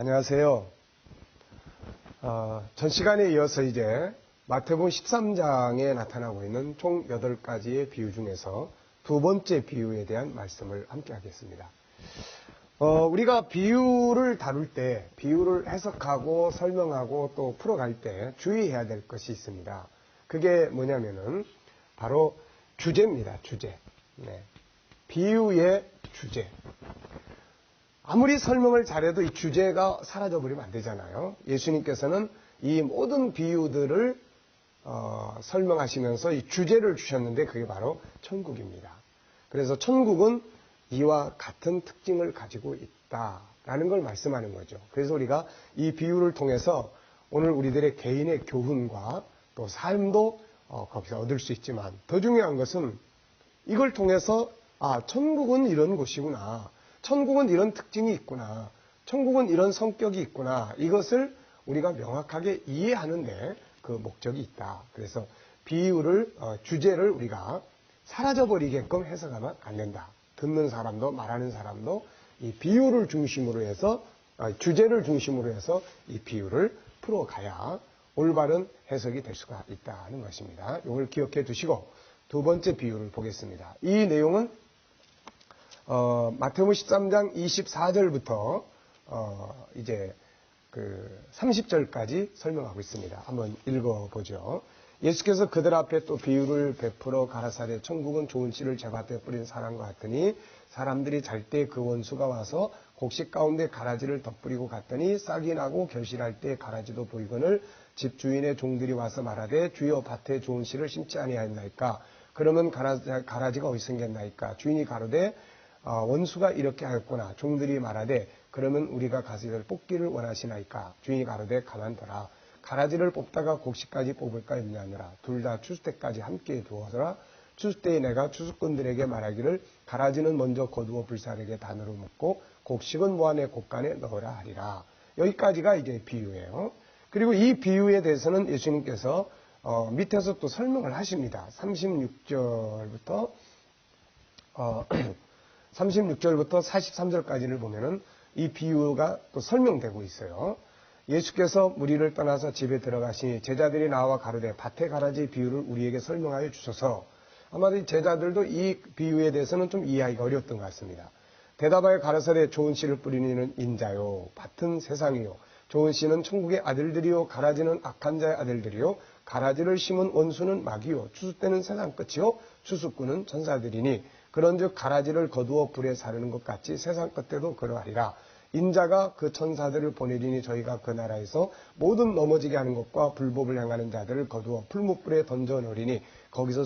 안녕하세요. 전 시간에 이어서 이제 마태복음 13장에 나타나고 있는 총 8가지의 비유 중에서 두 번째 비유에 대한 말씀을 함께 하겠습니다. 우리가 비유를 다룰 때, 비유를 해석하고 설명하고 또 풀어갈 때 주의해야 될 것이 있습니다. 그게 뭐냐면은 바로 주제입니다. 주제. 네. 비유의 주제. 아무리 설명을 잘해도 이 주제가 사라져버리면 안 되잖아요. 예수님께서는 이 모든 비유들을 설명하시면서 이 주제를 주셨는데 그게 바로 천국입니다. 그래서 천국은 이와 같은 특징을 가지고 있다라는 걸 말씀하는 거죠. 그래서 우리가 이 비유를 통해서 오늘 우리들의 개인의 교훈과 또 삶도 거기서 얻을 수 있지만 더 중요한 것은 이걸 통해서 천국은 이런 곳이구나. 천국은 이런 특징이 있구나. 천국은 이런 성격이 있구나. 이것을 우리가 명확하게 이해하는데 그 목적이 있다. 그래서 비유를, 주제를 우리가 사라져버리게끔 해석하면 안 된다. 듣는 사람도 말하는 사람도 이 비유를 중심으로 해서, 주제를 중심으로 해서 이 비유를 풀어가야 올바른 해석이 될 수가 있다는 것입니다. 이걸 기억해 두시고 두 번째 비유를 보겠습니다. 이 내용은 마태복음 13장 24절부터 이제 그 30절까지 설명하고 있습니다. 한번 읽어보죠. 예수께서 그들 앞에 또 비유를 베풀어 가라사대 천국은 좋은 씨를 제밭에 뿌린 사람과 같으니 사람들이 잘 때 그 원수가 와서 곡식 가운데 가라지를 덧뿌리고 갔더니 싹이 나고 결실할 때 가라지도 보이거늘 집주인의 종들이 와서 말하되 주여 밭에 좋은 씨를 심지 아니하였나이까. 그러면 가라지가 어디서 생겼나이까. 주인이 가로되 원수가 이렇게 하였구나. 종들이 말하되 그러면 우리가 가지를 뽑기를 원하시나이까. 주인이 가로되 가만둬라. 가라지를 뽑다가 곡식까지 뽑을까 염려하느라. 둘 다 추수 때까지 함께 두어서라. 추수 때에 내가 추수꾼들에게 말하기를 가라지는 먼저 거두어 불사르게 단으로 묶고 곡식은 모아내 곡간에 넣으라 하리라. 여기까지가 이제 비유예요. 그리고 이 비유에 대해서는 예수님께서 밑에서 또 설명을 하십니다. 36절부터 43절까지를 보면은 이 비유가 또 설명되고 있어요. 예수께서 무리를 떠나서 집에 들어가시니 제자들이 나와 가로되 밭의 가라지 비유를 우리에게 설명하여 주소서. 아마도 제자들도 이 비유에 대해서는 좀 이해하기가 어려웠던 것 같습니다. 대답하여 가라사대 좋은 씨를 뿌리는 이는 인자요 밭은 세상이요 좋은 씨는 천국의 아들들이요 가라지는 악한 자의 아들들이요 가라지를 심은 원수는 마귀요 추수 때는 세상 끝이요 추수꾼은 천사들이니 그런즉 가라지를 거두어 불에 사르는 것 같이 세상 끝에도 그러하리라. 인자가 그 천사들을 보내리니 저희가 그 나라에서 모든 넘어지게 하는 것과 불법을 행하는 자들을 거두어 풀무불에 던져 놓으리니 거기서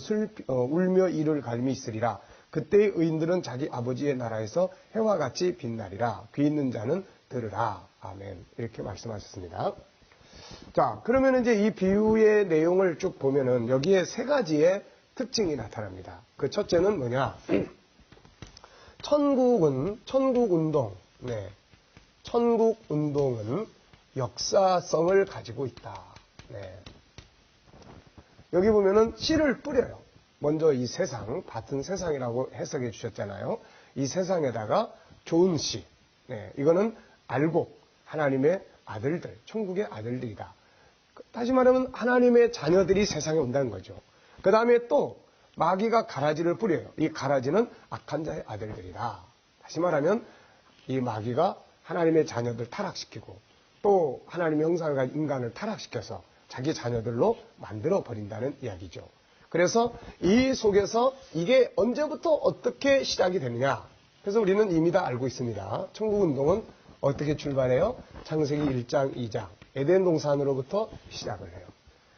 울며 이를 갈미 있으리라. 그때의 의인들은 자기 아버지의 나라에서 해와 같이 빛나리라. 귀 있는 자는 들으라. 아멘. 이렇게 말씀하셨습니다. 자, 그러면 이제 이 비유의 내용을 쭉 보면은 여기에 세 가지의 특징이 나타납니다. 그 첫째는 뭐냐? 천국운동, 네. 천국운동은 역사성을 가지고 있다. 네. 여기 보면은 씨를 뿌려요. 먼저 이 세상, 밭은 세상이라고 해석해 주셨잖아요. 이 세상에다가 좋은 씨, 네. 이거는 알곡, 하나님의 아들들, 천국의 아들들이다. 다시 말하면 하나님의 자녀들이 세상에 온다는 거죠. 그 다음에 또 마귀가 가라지를 뿌려요. 이 가라지는 악한 자의 아들들이다. 다시 말하면 이 마귀가 하나님의 자녀들 타락시키고 또 하나님의 형상을 가진 인간을 타락시켜서 자기 자녀들로 만들어 버린다는 이야기죠. 그래서 이 속에서 이게 언제부터 어떻게 시작이 되느냐. 그래서 우리는 이미 다 알고 있습니다. 천국운동은 어떻게 출발해요? 창세기 1장, 2장 에덴 동산으로부터 시작을 해요.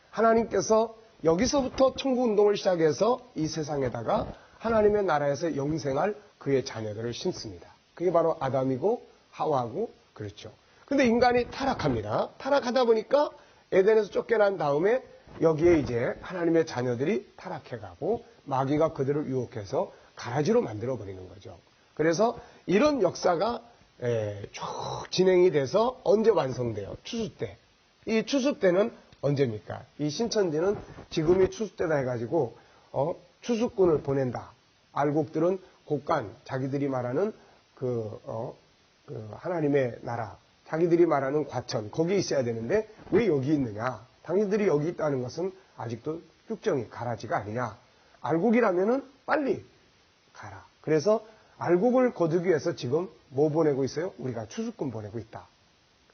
하나님께서 여기서부터 천국운동을 시작해서 이 세상에다가 하나님의 나라에서 영생할 그의 자녀들을 심습니다. 그게 바로 아담이고 하와고 그렇죠. 근데 인간이 타락합니다. 타락하다 보니까 에덴에서 쫓겨난 다음에 여기에 이제 하나님의 자녀들이 타락해가고 마귀가 그들을 유혹해서 가라지로 만들어버리는 거죠. 그래서 이런 역사가 쭉 진행이 돼서 언제 완성돼요? 추수 때. 이 추수 때는 언제입니까? 이 신천지는 지금이 추수 때다 해가지고 추수꾼을 보낸다. 알곡들은 곡간, 자기들이 말하는 그 하나님의 나라, 자기들이 말하는 과천, 거기에 있어야 되는데 왜 여기 있느냐? 당신들이 여기 있다는 것은 아직도 육정이 가라지가 아니냐? 알곡이라면은 빨리 가라. 그래서 알곡을 거두기 위해서 지금 뭐 보내고 있어요? 우리가 추수꾼 보내고 있다.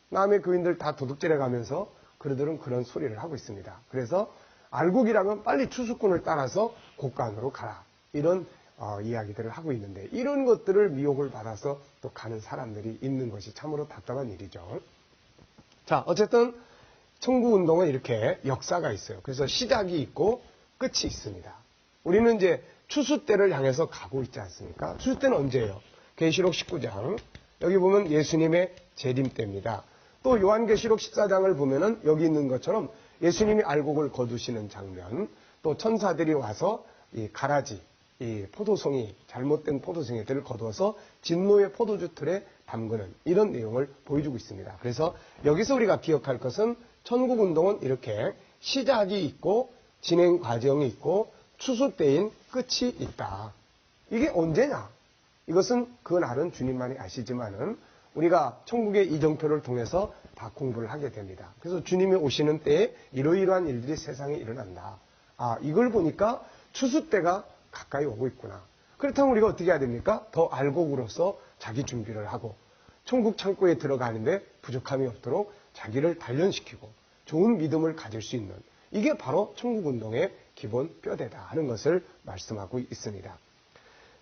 남의 교인들 다 도둑질해 가면서 그들은 그런 소리를 하고 있습니다. 그래서 알곡이라면 빨리 추수꾼을 따라서 곡간으로 가라. 이런 이야기들을 하고 있는데 이런 것들을 미혹을 받아서 또 가는 사람들이 있는 것이 참으로 답답한 일이죠. 자, 어쨌든 청구운동은 이렇게 역사가 있어요. 그래서 시작이 있고 끝이 있습니다. 우리는 이제 추수 때를 향해서 가고 있지 않습니까? 추수 때는 언제예요? 계시록 19장. 여기 보면 예수님의 재림 때입니다. 또 요한계시록 14장을 보면은 여기 있는 것처럼 예수님이 알곡을 거두시는 장면, 또 천사들이 와서 이 가라지, 이 포도송이, 잘못된 포도송이들을 거두어서 진노의 포도주 틀에 담그는 이런 내용을 보여주고 있습니다. 그래서 여기서 우리가 기억할 것은 천국운동은 이렇게 시작이 있고 진행 과정이 있고 추수 때인 끝이 있다. 이게 언제냐? 이것은 그날은 주님만이 아시지만은 우리가 천국의 이정표를 통해서 다 공부를 하게 됩니다. 그래서 주님이 오시는 때에 이러이러한 일들이 세상에 일어난다. 아, 이걸 보니까 추수 때가 가까이 오고 있구나. 그렇다면 우리가 어떻게 해야 됩니까? 더 알곡으로서 자기 준비를 하고 천국 창고에 들어가는데 부족함이 없도록 자기를 단련시키고 좋은 믿음을 가질 수 있는 이게 바로 천국운동의 기본 뼈대다 하는 것을 말씀하고 있습니다.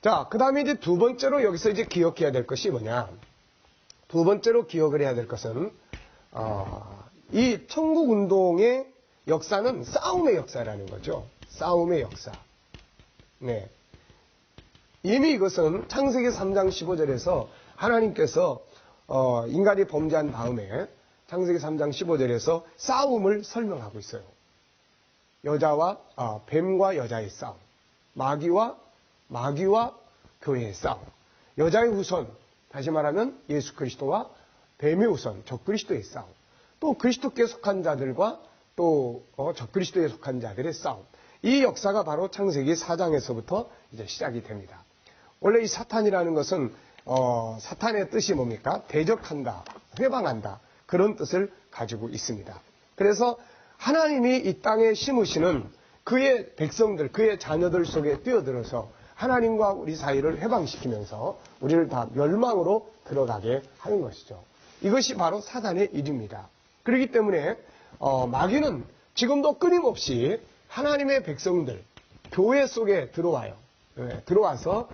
자, 그 다음에 이제 두 번째로 여기서 이제 기억해야 될 것이 뭐냐. 두 번째로 기억을 해야 될 것은, 이 천국운동의 역사는 싸움의 역사라는 거죠. 싸움의 역사. 네. 이미 이것은 창세기 3장 15절에서 하나님께서, 인간이 범죄한 다음에 창세기 3장 15절에서 싸움을 설명하고 있어요. 여자와, 뱀과 여자의 싸움. 마귀와 교회의 싸움. 여자의 후손, 다시 말하면 예수 그리스도와 뱀의 후손, 적그리스도의 싸움. 또 그리스도께 속한 자들과 또 적그리스도에 속한 자들의 싸움. 이 역사가 바로 창세기 4장에서부터 이제 시작이 됩니다. 원래 이 사탄이라는 것은 사탄의 뜻이 뭡니까? 대적한다, 회방한다. 그런 뜻을 가지고 있습니다. 그래서 하나님이 이 땅에 심으시는 그의 백성들, 그의 자녀들 속에 뛰어들어서 하나님과 우리 사이를 해방시키면서 우리를 다 멸망으로 들어가게 하는 것이죠. 이것이 바로 사단의 일입니다. 그렇기 때문에 마귀는 지금도 끊임없이 하나님의 백성들, 교회 속에 들어와요. 네, 들어와서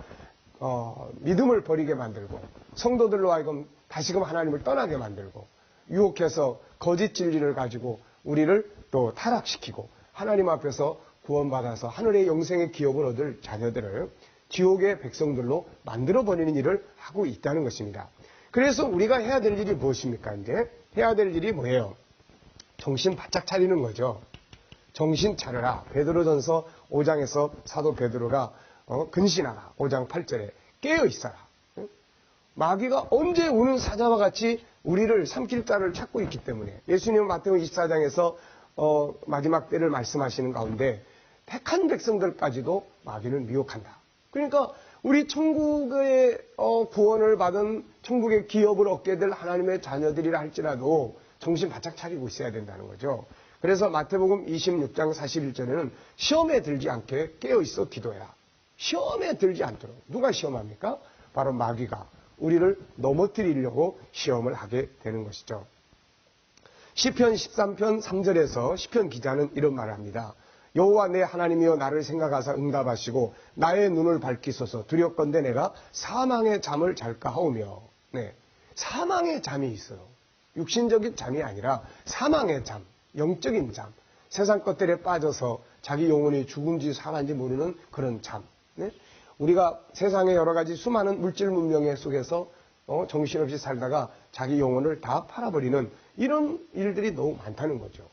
믿음을 버리게 만들고 성도들로 하여금 다시금 하나님을 떠나게 만들고 유혹해서 거짓 진리를 가지고 우리를 또 타락시키고 하나님 앞에서 구원받아서 하늘의 영생의 기업을 얻을 자녀들을 지옥의 백성들로 만들어버리는 일을 하고 있다는 것입니다. 그래서 우리가 해야 될 일이 무엇입니까? 이제 해야 될 일이 뭐예요? 정신 바짝 차리는 거죠. 정신 차려라. 베드로전서 5장에서 사도 베드로가 근신하라. 5장 8절에 깨어 있어라. 마귀가 언제 우는 사자와 같이 우리를 삼킬 자를 찾고 있기 때문에 예수님은 마태복음 24장에서 마지막 때를 말씀하시는 가운데 택한 백성들까지도 마귀는 미혹한다. 그러니까 우리 천국의 구원을 받은 천국의 기업을 얻게 될 하나님의 자녀들이라 할지라도 정신 바짝 차리고 있어야 된다는 거죠. 그래서 마태복음 26장 41절에는 시험에 들지 않게 깨어있어 기도해라. 시험에 들지 않도록. 누가 시험합니까? 바로 마귀가 우리를 넘어뜨리려고 시험을 하게 되는 것이죠. 시편 13편 3절에서 시편 기자는 이런 말을 합니다. 여호와 내 하나님이여 나를 생각하사 응답하시고 나의 눈을 밝히소서. 두렵건대 내가 사망의 잠을 잘까 하오며. 네, 사망의 잠이 있어요. 육신적인 잠이 아니라 사망의 잠, 영적인 잠. 세상 것들에 빠져서 자기 영혼이 죽은지 살았는지 모르는 그런 잠. 네? 우리가 세상의 여러 가지 수많은 물질 문명의 속에서 정신없이 살다가 자기 영혼을 다 팔아버리는 이런 일들이 너무 많다는 거죠.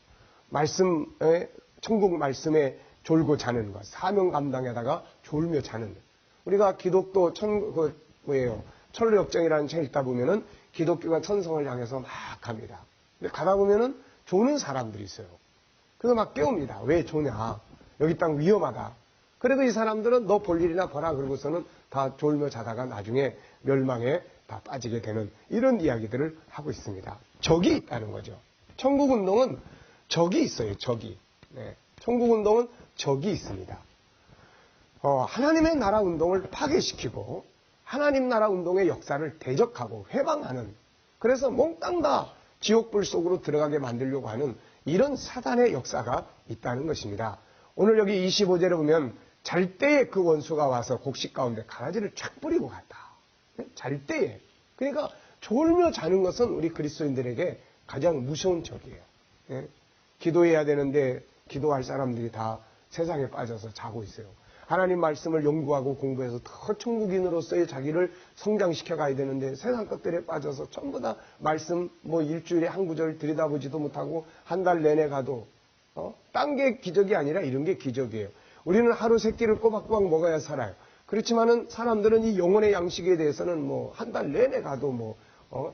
천국 말씀에 졸고 자는 것, 사명 감당에다가 졸며 자는 것. 우리가 기독교 철로역정이라는 책 읽다 보면은 기독교가 천성을 향해서 막 갑니다. 근데 가다 보면은 조는 사람들이 있어요. 그래서 막 깨웁니다. 왜 조냐? 여기 땅 위험하다. 그래도 이 사람들은 너 볼 일이나 봐라 그러고서는 다 졸며 자다가 나중에 멸망에 다 빠지게 되는 이런 이야기들을 하고 있습니다. 적이 있다는 거죠. 천국운동은 적이 있어요. 적이. 네. 천국운동은 적이 있습니다. 하나님의 나라 운동을 파괴시키고 하나님 나라 운동의 역사를 대적하고 회방하는, 그래서 몽땅 다 지옥불 속으로 들어가게 만들려고 하는 이런 사단의 역사가 있다는 것입니다. 오늘 여기 25절에 보면 잘 때에 그 원수가 와서 곡식 가운데 가라지를 쫙 뿌리고 갔다. 잘 때에. 그러니까 졸며 자는 것은 우리 그리스도인들에게 가장 무서운 적이에요. 예? 기도해야 되는데 기도할 사람들이 다 세상에 빠져서 자고 있어요. 하나님 말씀을 연구하고 공부해서 더 천국인으로서의 자기를 성장시켜 가야 되는데 세상 것들에 빠져서 전부 다 말씀 일주일에 한 구절 들여다보지도 못하고 한 달 내내 가도 딴 게 기적이 아니라 이런 게 기적이에요. 우리는 하루 세 끼를 꼬박꼬박 먹어야 살아요. 그렇지만은 사람들은 이 영혼의 양식에 대해서는 한 달 내내 가도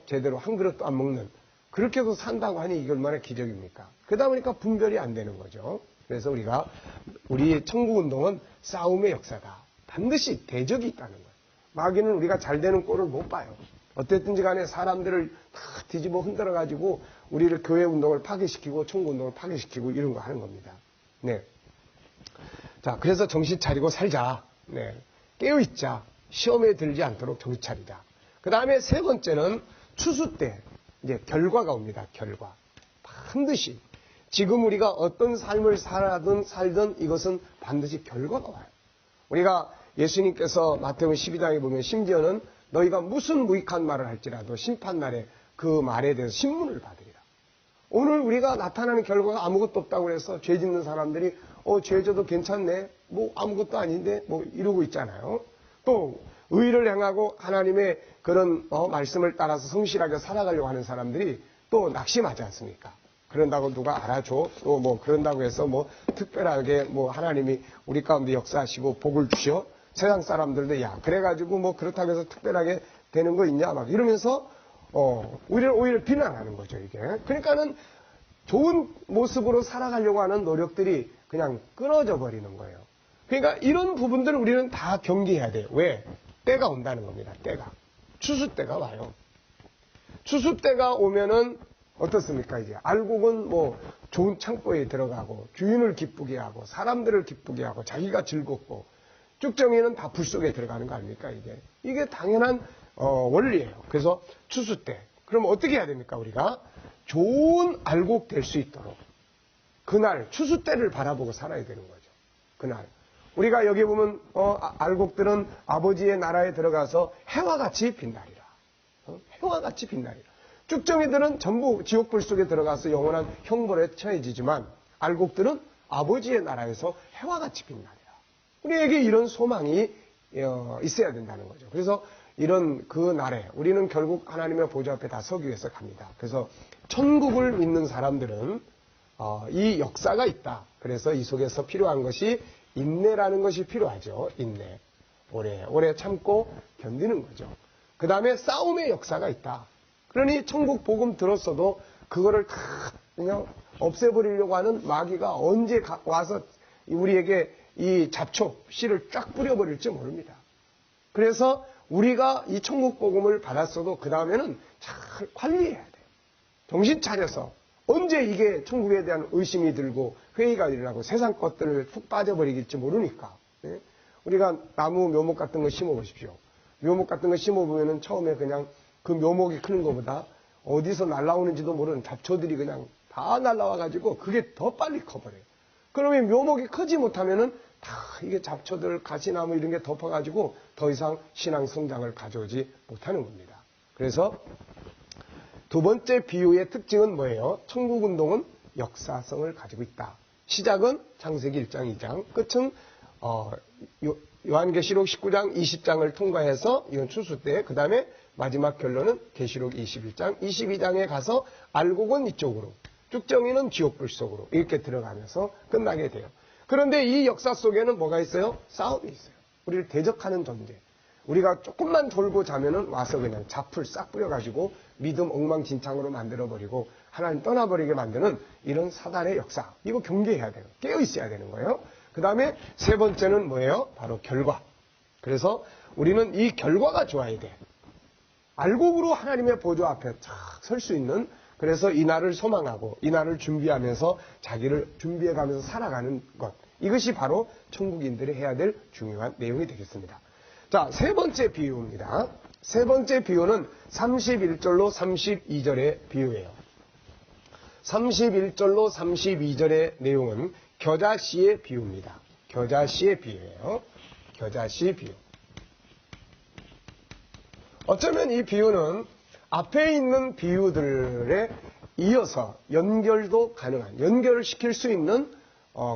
제대로 한 그릇도 안 먹는, 그렇게 해서 산다고 하니 이게 얼마나 기적입니까? 그러다 보니까 분별이 안 되는 거죠. 그래서 우리 천국운동은 싸움의 역사다. 반드시 대적이 있다는 거예요. 마귀는 우리가 잘 되는 꼴을 못 봐요. 어쨌든지 간에 사람들을 다 뒤집어 흔들어가지고 우리를 교회 운동을 파괴시키고 천국운동을 파괴시키고 이런 거 하는 겁니다. 네. 자, 그래서 정신 차리고 살자. 네. 깨어있자. 시험에 들지 않도록 정신 차리자. 그 다음에 세 번째는 추수 때 이제 결과가 옵니다. 결과. 반드시. 지금 우리가 어떤 삶을 살든 이것은 반드시 결과가 와요. 우리가 예수님께서 마태복음 12장에 보면 심지어는 너희가 무슨 무익한 말을 할지라도 심판날에 그 말에 대해서 신문을 받으리라. 오늘 우리가 나타나는 결과가 아무것도 없다고 해서 죄 짓는 사람들이 죄 져도 괜찮네. 아무것도 아닌데 이러고 있잖아요. 또 의를 행하고 하나님의 그런 말씀을 따라서 성실하게 살아가려고 하는 사람들이 또 낙심하지 않습니까? 그런다고 누가 알아줘? 또 그런다고 해서 특별하게 하나님이 우리 가운데 역사하시고 복을 주셔? 세상 사람들도 그래가지고 그렇다고 해서 특별하게 되는 거 있냐? 막 이러면서 오히려 비난하는 거죠, 이게. 그러니까는 좋은 모습으로 살아가려고 하는 노력들이 그냥 끊어져 버리는 거예요. 그러니까 이런 부분들을 우리는 다 경계해야 돼요. 왜? 때가 온다는 겁니다. 때가. 추수 때가 와요. 추수 때가 오면은 어떻습니까? 이제 알곡은 좋은 창고에 들어가고 주인을 기쁘게 하고 사람들을 기쁘게 하고 자기가 즐겁고, 쭉정이는 다 불 속에 들어가는 거 아닙니까? 이게 당연한 원리예요. 그래서 추수 때 그럼 어떻게 해야 됩니까? 우리가 좋은 알곡 될 수 있도록 그날 추수 때를 바라보고 살아야 되는 거죠. 그날 우리가 여기 보면 알곡들은 아버지의 나라에 들어가서 해와 같이 빛나리라. 해와 같이 빛나리라. 쭉정이들은 전부 지옥불 속에 들어가서 영원한 형벌에 처해지지만 알곡들은 아버지의 나라에서 해와 같이 빛나리라. 우리에게 이런 소망이 있어야 된다는 거죠. 그래서 이런 그 날에 우리는 결국 하나님의 보좌 앞에 다 서기 위해서 갑니다. 그래서 천국을 믿는 사람들은 이 역사가 있다. 그래서 이 속에서 필요한 것이 인내라는 것이 필요하죠. 인내. 오래 참고 견디는 거죠. 그 다음에 싸움의 역사가 있다. 그러니 천국 복음 들었어도 그거를 다 그냥 없애버리려고 하는 마귀가 언제 와서 우리에게 이 잡초, 씨를 쫙 뿌려버릴지 모릅니다. 그래서 우리가 이 천국 복음을 받았어도 그 다음에는 잘 관리해야 돼요. 정신 차려서 언제 이게 천국에 대한 의심이 들고 회의가 일어나고 세상 것들을 푹 빠져버리겠지 모르니까. 네? 우리가 나무 묘목 같은 거 심어보십시오. 묘목 같은 거 심어보면은 처음에 그냥 그 묘목이 크는 것보다 어디서 날라오는지도 모르는 잡초들이 그냥 다 날라와가지고 그게 더 빨리 커버려요. 그러면 묘목이 크지 못하면은 다 이게 잡초들, 가시나무 이런 게 덮어가지고 더 이상 신앙 성장을 가져오지 못하는 겁니다. 그래서 두 번째 비유의 특징은 뭐예요? 천국운동은 역사성을 가지고 있다. 시작은 창세기 1장, 2장, 끝은 요한계시록 19장, 20장을 통과해서 이건 추수 때, 그 다음에 마지막 결론은 계시록 21장, 22장에 가서 알곡은 이쪽으로, 쭉정이는 지옥불 속으로 이렇게 들어가면서 끝나게 돼요. 그런데 이 역사 속에는 뭐가 있어요? 싸움이 있어요. 우리를 대적하는 존재. 우리가 조금만 돌고 자면은 와서 그냥 잡풀 싹 뿌려가지고 믿음 엉망진창으로 만들어버리고 하나님 떠나버리게 만드는 이런 사단의 역사. 이거 경계해야 돼요. 깨어있어야 되는 거예요. 그 다음에 세 번째는 뭐예요? 바로 결과. 그래서 우리는 이 결과가 좋아야 돼. 알곡으로 하나님의 보좌 앞에 탁 설 수 있는, 그래서 이 날을 소망하고 이 날을 준비하면서 자기를 준비해가면서 살아가는 것, 이것이 바로 천국인들이 해야 될 중요한 내용이 되겠습니다. 자, 세 번째 비유입니다. 세 번째 비유는 31절로 32절의 비유예요. 31절로 32절의 내용은 겨자씨의 비유입니다. 겨자씨의 비유예요. 겨자씨 비유. 어쩌면 이 비유는 앞에 있는 비유들에 이어서 연결도 가능한, 연결을 시킬 수 있는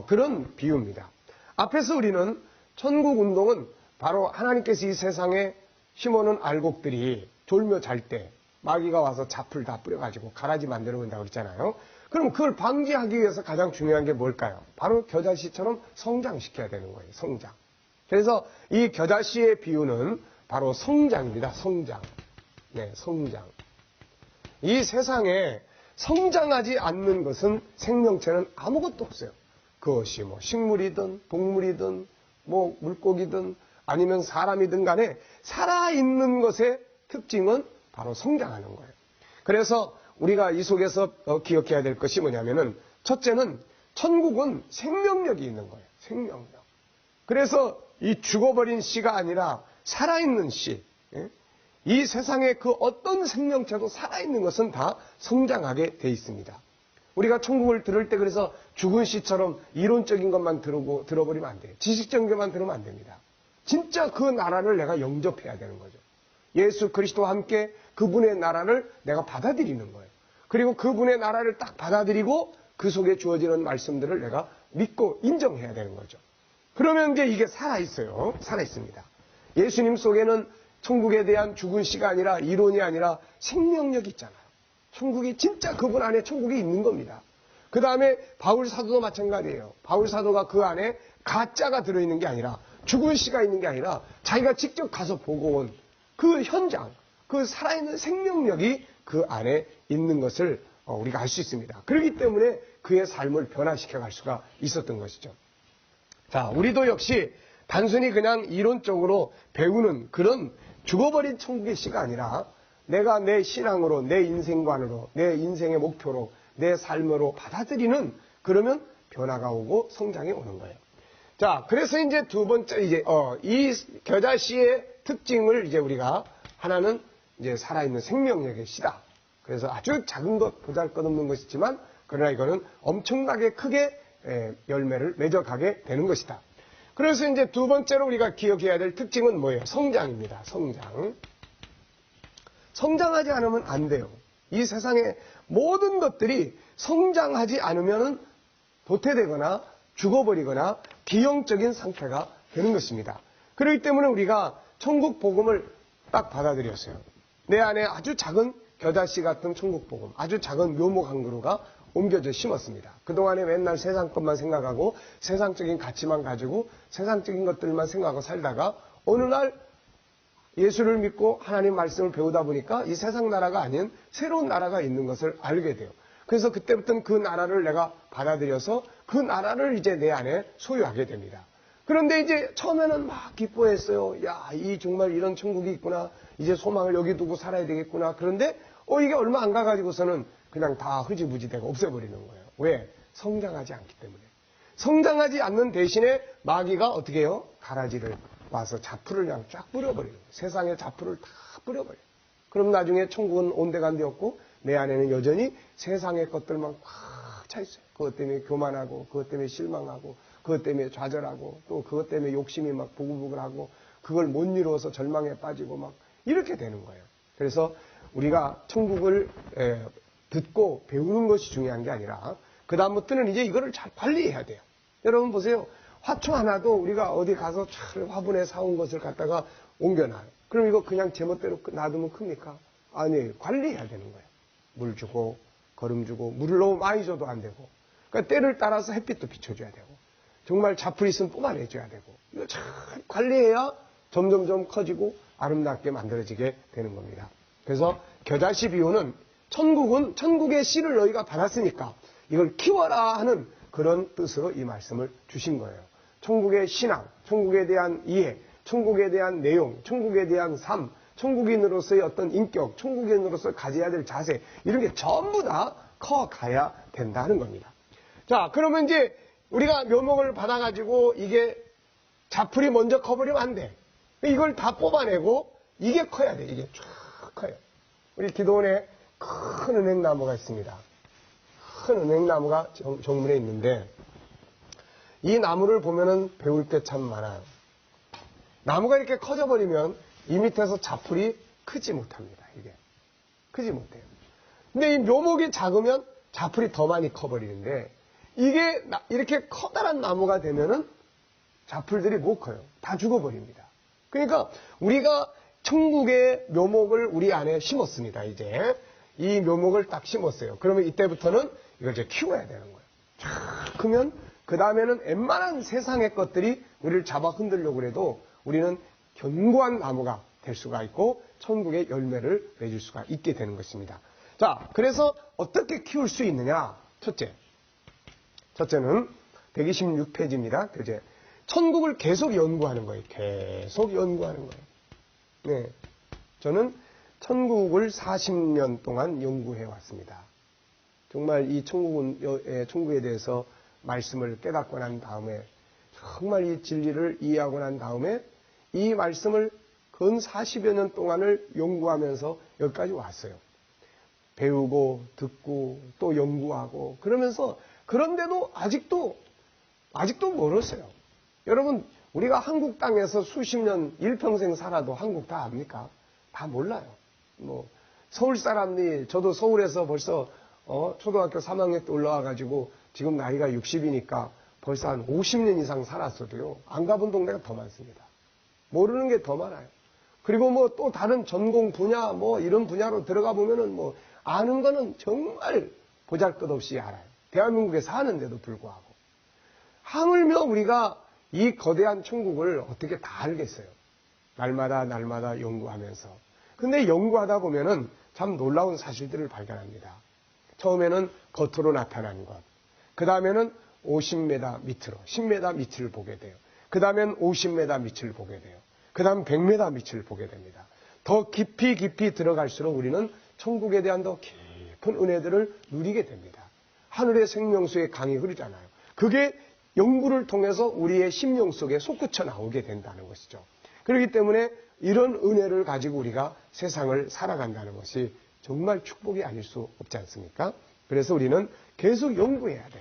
그런 비유입니다. 앞에서 우리는 천국 운동은 바로 하나님께서 이 세상에 심어놓은 알곡들이 졸며 잘 때 마귀가 와서 잡풀 다 뿌려가지고 가라지 만들어 본다고 그랬잖아요. 그럼 그걸 방지하기 위해서 가장 중요한 게 뭘까요? 바로 겨자씨처럼 성장시켜야 되는 거예요. 성장. 그래서 이 겨자씨의 비유는 바로 성장입니다. 성장. 네, 성장. 이 세상에 성장하지 않는 것은 생명체는 아무것도 없어요. 그것이 뭐 식물이든 동물이든 뭐 물고기든 아니면 사람이든 간에 살아있는 것의 특징은 바로 성장하는 거예요. 그래서 우리가 이 속에서 기억해야 될 것이 뭐냐면은, 첫째는 천국은 생명력이 있는 거예요. 생명력. 그래서 이 죽어버린 씨가 아니라 살아있는 씨. 이 세상에 그 어떤 생명체도 살아있는 것은 다 성장하게 돼 있습니다. 우리가 천국을 들을 때 그래서 죽은 씨처럼 이론적인 것만 들어버리면 안 돼요. 지식적인 것만 들으면 안 됩니다. 진짜 그 나라를 내가 영접해야 되는 거죠. 예수 그리스도와 함께 그분의 나라를 내가 받아들이는 거예요. 그리고 그분의 나라를 딱 받아들이고 그 속에 주어지는 말씀들을 내가 믿고 인정해야 되는 거죠. 그러면 이제 이게 살아있어요. 살아있습니다. 예수님 속에는 천국에 대한 죽은 씨가 아니라 이론이 아니라 생명력이 있잖아요. 천국이 진짜 그분 안에 천국이 있는 겁니다. 그 다음에 바울 사도도 마찬가지예요. 바울 사도가 그 안에 가짜가 들어있는 게 아니라 죽은 씨가 있는 게 아니라 자기가 직접 가서 보고 온 그 현장, 그 살아있는 생명력이 그 안에 있는 것을 우리가 알 수 있습니다. 그렇기 때문에 그의 삶을 변화시켜 갈 수가 있었던 것이죠. 자, 우리도 역시 단순히 그냥 이론적으로 배우는 그런 죽어버린 천국의 씨가 아니라 내가 내 신앙으로, 내 인생관으로, 내 인생의 목표로, 내 삶으로 받아들이는, 그러면 변화가 오고 성장이 오는 거예요. 자, 그래서 이제 두 번째, 이 겨자씨의 특징을 이제 우리가 하나는 이제 살아있는 생명력의 씨다. 그래서 아주 작은 것, 보잘것없는 것이지만, 그러나 이거는 엄청나게 크게 열매를 맺어가게 되는 것이다. 그래서 이제 두 번째로 우리가 기억해야 될 특징은 뭐예요? 성장입니다. 성장. 성장하지 않으면 안 돼요. 이 세상의 모든 것들이 성장하지 않으면 도태되거나 죽어버리거나 비용적인 상태가 되는 것입니다. 그렇기 때문에 우리가 천국 복음을 딱 받아들였어요. 내 안에 아주 작은 겨자씨 같은 천국 복음, 아주 작은 묘목 한 그루가 옮겨져 심었습니다. 그동안에 맨날 세상 것만 생각하고 세상적인 가치만 가지고 세상적인 것들만 생각하고 살다가 어느 날 예수를 믿고 하나님 말씀을 배우다 보니까 이 세상 나라가 아닌 새로운 나라가 있는 것을 알게 돼요. 그래서 그때부터는 그 나라를 내가 받아들여서 그 나라를 이제 내 안에 소유하게 됩니다. 그런데 이제 처음에는 막 기뻐했어요. 야, 정말 이런 천국이 있구나. 이제 소망을 여기 두고 살아야 되겠구나. 그런데 이게 얼마 안 가가지고서는 그냥 다 흐지부지 되고 없애버리는 거예요. 왜? 성장하지 않기 때문에. 성장하지 않는 대신에 마귀가 어떻게 해요? 가라지를 와서 자풀을 그냥 쫙 뿌려버려요. 세상에 자풀을 다 뿌려버려요. 그럼 나중에 천국은 온데간데 없고 내 안에는 여전히 세상의 것들만 꽉 차 있어요. 그것 때문에 교만하고, 그것 때문에 실망하고, 그것 때문에 좌절하고, 또 그것 때문에 욕심이 막 부글부글하고, 그걸 못 이루어서 절망에 빠지고 막 이렇게 되는 거예요. 그래서 우리가 천국을 듣고 배우는 것이 중요한 게 아니라 그 다음부터는 이제 이거를 잘 관리해야 돼요. 여러분 보세요. 화초 하나도 우리가 어디 가서 잘 화분에 사온 것을 갖다가 옮겨놔요. 그럼 이거 그냥 제멋대로 놔두면 큽니까? 아니, 관리해야 되는 거예요. 물 주고 거름 주고 물을 너무 많이 줘도 안 되고, 그러니까 때를 따라서 햇빛도 비춰줘야 되고, 정말 자풀이 있으면 뽑아내줘야 되고, 이거 잘 관리해야 점점점 커지고 아름답게 만들어지게 되는 겁니다. 그래서 겨자씨 비유는 천국은 천국의 씨를 너희가 받았으니까 이걸 키워라 하는 그런 뜻으로 이 말씀을 주신 거예요. 천국의 신앙, 천국에 대한 이해, 천국에 대한 내용, 천국에 대한 삶, 천국인으로서의 어떤 인격, 천국인으로서 가져야 될 자세, 이런 게 전부 다 커가야 된다는 겁니다. 자, 그러면 이제 우리가 묘목을 받아가지고 이게 자풀이 먼저 커버리면 안 돼. 이걸 다 뽑아내고 이게 커야 돼. 이게 쫙 커요. 우리 기도원에 큰 은행나무가 있습니다. 큰 은행나무가 정문에 있는데 이 나무를 보면은 배울 게 참 많아요. 나무가 이렇게 커져버리면 이 밑에서 자풀이 크지 못합니다. 이게 크지 못해요. 근데 이 묘목이 작으면 자풀이 더 많이 커버리는데 이게 이렇게 커다란 나무가 되면은 자풀들이 못 커요. 다 죽어버립니다. 그러니까 우리가 천국의 묘목을 우리 안에 심었습니다. 이제 이 묘목을 딱 심었어요. 그러면 이때부터는 이걸 이제 키워야 되는 거예요. 쫙 크면 그 다음에는 웬만한 세상의 것들이 우리를 잡아 흔들려고 해도 우리는 견고한 나무가 될 수가 있고 천국의 열매를 맺을 수가 있게 되는 것입니다. 자, 그래서 어떻게 키울 수 있느냐? 첫째는 126페이지입니다. 교재. 천국을 계속 연구하는 거예요. 계속 연구하는 거예요. 네. 저는 천국을 40년 동안 연구해 왔습니다. 정말 이 천국에 대해서 말씀을 깨닫고 난 다음에 정말 이 진리를 이해하고 난 다음에 이 말씀을 근 40여 년 동안을 연구하면서 여기까지 왔어요. 배우고 듣고 또 연구하고 그러면서 그런데도 아직도 멀었어요. 여러분 우리가 한국 땅에서 수십 년 일평생 살아도 한국 다 압니까? 다 몰라요. 뭐 서울 사람이 저도 서울에서 벌써 초등학교 3학년 때 올라와 가지고 지금 나이가 60이니까 벌써 한 50년 이상 살았어도요. 안 가본 동네가 더 많습니다. 모르는 게 더 많아요. 그리고 뭐 또 다른 전공 분야 뭐 이런 분야로 들어가 보면은 뭐 아는 거는 정말 보잘것없이 알아요. 대한민국에 사는데도 불구하고. 하물며 우리가 이 거대한 천국을 어떻게 다 알겠어요. 날마다 연구하면서. 근데 연구하다 보면은 참 놀라운 사실들을 발견합니다. 처음에는 겉으로 나타난 것. 그 다음에는 50m 밑으로, 10m 밑을 보게 돼요. 그 다음엔 50m 밑을 보게 돼요. 그 다음 100m 밑을 보게 됩니다. 더 깊이 들어갈수록 우리는 천국에 대한 더 깊은 은혜들을 누리게 됩니다. 하늘의 생명수의 강이 흐르잖아요. 그게 연구를 통해서 우리의 심령 속에 솟구쳐 나오게 된다는 것이죠. 그렇기 때문에 이런 은혜를 가지고 우리가 세상을 살아간다는 것이 정말 축복이 아닐 수 없지 않습니까? 그래서 우리는 계속 연구해야 돼.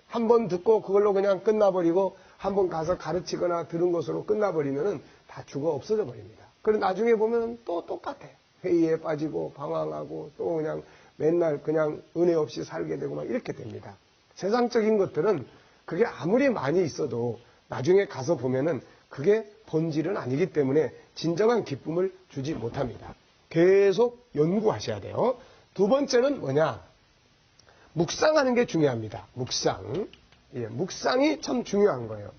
한 번 듣고 그걸로 그냥 끝나버리고 한 번 가서 가르치거나 들은 것으로 끝나버리면은 다 죽어 없어져 버립니다. 그리고 나중에 보면 또 똑같아. 회의에 빠지고 방황하고 또 그냥 맨날 그냥 은혜 없이 살게 되고 막 이렇게 됩니다. 세상적인 것들은 그게 아무리 많이 있어도 나중에 가서 보면은 그게 본질은 아니기 때문에 진정한 기쁨을 주지 못합니다. 계속 연구하셔야 돼요. 두 번째는 뭐냐? 묵상하는 게 중요합니다. 묵상. 예, 묵상이 참 중요한 거예요.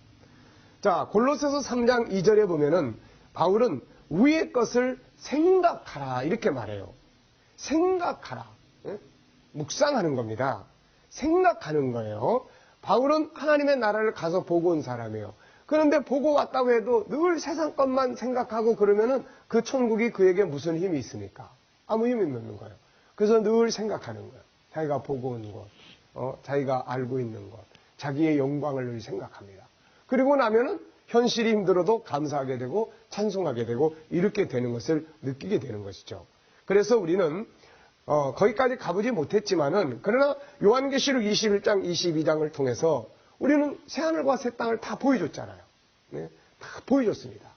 자, 골로새서 3장 2절에 보면은 바울은 위의 것을 생각하라 이렇게 말해요. 생각하라. 예? 묵상하는 겁니다. 생각하는 거예요. 바울은 하나님의 나라를 가서 보고 온 사람이에요. 그런데 보고 왔다고 해도 늘 세상 것만 생각하고 그러면은 그 천국이 그에게 무슨 힘이 있습니까? 아무 힘이 없는 거예요. 그래서 늘 생각하는 거예요. 자기가 보고 온 것, 자기가 알고 있는 것, 자기의 영광을 늘 생각합니다. 그리고 나면은 현실이 힘들어도 감사하게 되고 찬송하게 되고 이렇게 되는 것을 느끼게 되는 것이죠. 그래서 우리는 거기까지 가보지 못했지만은 그러나 요한계시록 21장, 22장을 통해서 우리는 새하늘과 새 땅을 다 보여줬잖아요. 네? 다 보여줬습니다.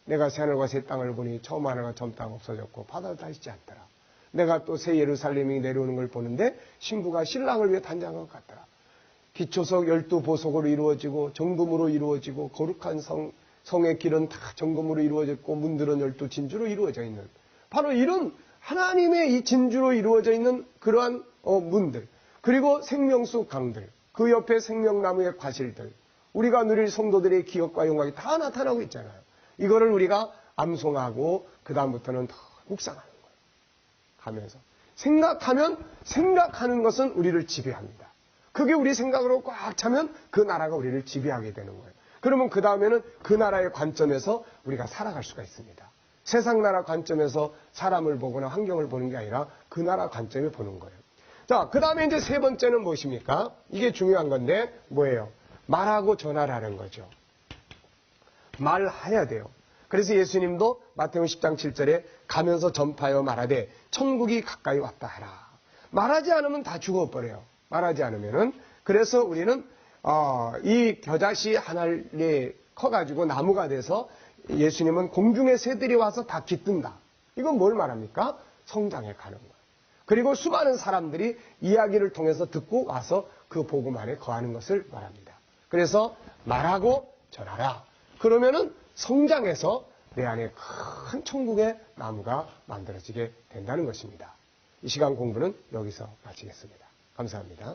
내가 새하늘과 새 땅을 보니 처음 하늘과 처음 땅 없어졌고 바다도 다 있지 않더라. 내가 또 새 예루살렘이 내려오는 걸 보는데 신부가 신랑을 위해 단장한 것 같더라. 기초석 12보석으로 이루어지고 정금으로 이루어지고 거룩한 성의 길은 다 정금으로 이루어졌고 문들은 12진주로 이루어져 있는 바로 이런 하나님의 이 진주로 이루어져 있는 그러한 문들 그리고 생명수 강들 그 옆에 생명나무의 과실들 우리가 누릴 성도들의 기억과 영광이 다 나타나고 있잖아요. 이거를 우리가 암송하고 그 다음부터는 더 묵상하는 거예요. 가면서 생각하면 생각하는 것은 우리를 지배합니다. 그게 우리 생각으로 꽉 차면 그 나라가 우리를 지배하게 되는 거예요. 그러면 그 다음에는 그 나라의 관점에서 우리가 살아갈 수가 있습니다. 세상 나라 관점에서 사람을 보거나 환경을 보는 게 아니라 그 나라 관점에 보는 거예요. 자, 그 다음에 이제 세 번째는 무엇입니까? 이게 중요한 건데 뭐예요? 말하고 전하라는 거죠. 말해야 돼요. 그래서 예수님도 마태복음 10장 7절에 가면서 전파하여 말하되 천국이 가까이 왔다 하라. 말하지 않으면 다 죽어버려요. 말하지 않으면은. 그래서 우리는 이 겨자씨 하나에 커가지고 나무가 돼서 예수님은 공중의 새들이 와서 다 깃든다. 이건 뭘 말합니까? 성장해 가는 거예요. 그리고 수많은 사람들이 이야기를 통해서 듣고 와서 그 복음 안에 거하는 것을 말합니다. 그래서 말하고 전하라. 그러면은 성장해서 내 안에 큰 천국의 나무가 만들어지게 된다는 것입니다. 이 시간 공부는 여기서 마치겠습니다. 감사합니다.